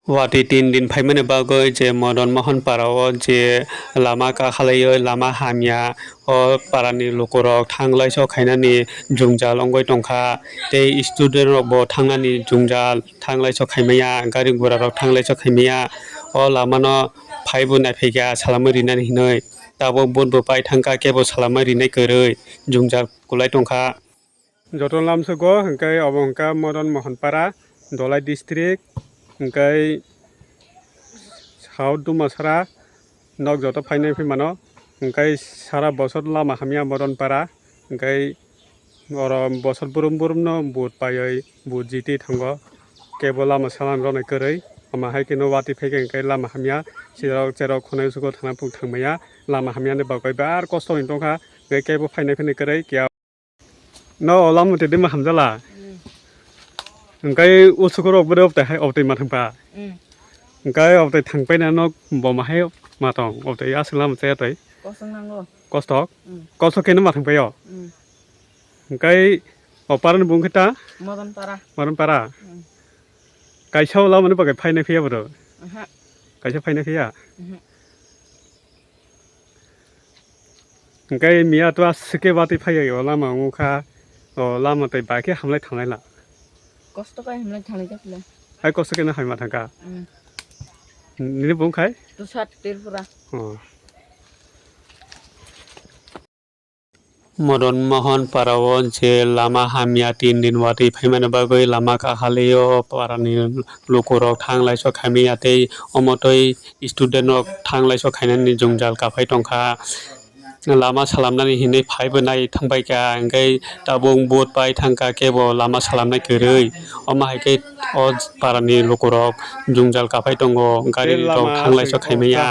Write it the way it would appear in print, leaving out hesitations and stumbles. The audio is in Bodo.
वाटी 3 दिन फाइमाने बागै जे मदन मोहन पाराव जे लामा खालायो लामा हामिया अ पारानि लकराव थांलाय स खायनानि जुंजाल अंगय टंखा ते स्टुडेन्ट रकबो थांनानि जुंजाल थांलाय स खायमाया गारि गुरा रक थांलाय स खायमाया अ लामानो फाइबो नायफैगा सालामो रिनानि हिनै दाबो बनबो पाइ थांखा केबो सालामो रिनाय कोरै जुंजाल कुलाय टंखा जतन लामसोगो हंखाय अबंका मदन मोहन पारा दलाय डिस्ट्रिक्ट हंखाय साउथ दुमासारा नक जत फाइनाय फैमानो हंखाय सारा बसर लामा हामिया मदन पारा हंखाय और बसर बुरुम बुरुमनो बुट पायै बुट जीती थांगो केबो लामा सालाम रनाय कोरै माहाय केनो वाटी फैगे हंखाय लामा हामिया सिराव चेराव खनाय सुगो थाना पुग थांमाया लामा हामियानो बागै बार कस्त नि टंखा केबो फाइनाय फैनाय कोरै क्या न लामा ते मा हमजाला हंखाय उसुकर अबदे अबते मा थांपा हंखाय अबते थांपायना न बमाहाय मातं अबते आसो लामा चेयातै कस्त कस्त केनो मा थांपायो हंखाय अपारन बुंखिता मदन पारा कायसाव लामानि बागै फाइनाय फैया बरो कायसा फाइनाय फैया हंखाय मिया तो आसके वाटी फायो लामा मुखा अ लामा तै बाके हमलाय थांनायला कस्त काय हमलाय थांनाय जाखले हाय कस्त केनो हाय मा थांका निने बुंखाय तो सात तेरपुरा मदन मोहन पाराव जे लामा हामिया 3 दिन वाटी फैमाने बागै लामा काहालियो पारानि लकराव थांलाय स खायमायातै अमतै स्टुडेन्ट रक थांलाय स खायनानि जुंजाल काफाय टंखा लामा सालामनानै हिनै फाइबो नाय थांबायका ओंखाय दाबुं बुट पाइ थांखा केबो लामा सालामनाय कोरै अमाहायके अ पारानि लकराव जुंजाल काफाय दङ गारि रक थांलाय स खायमाया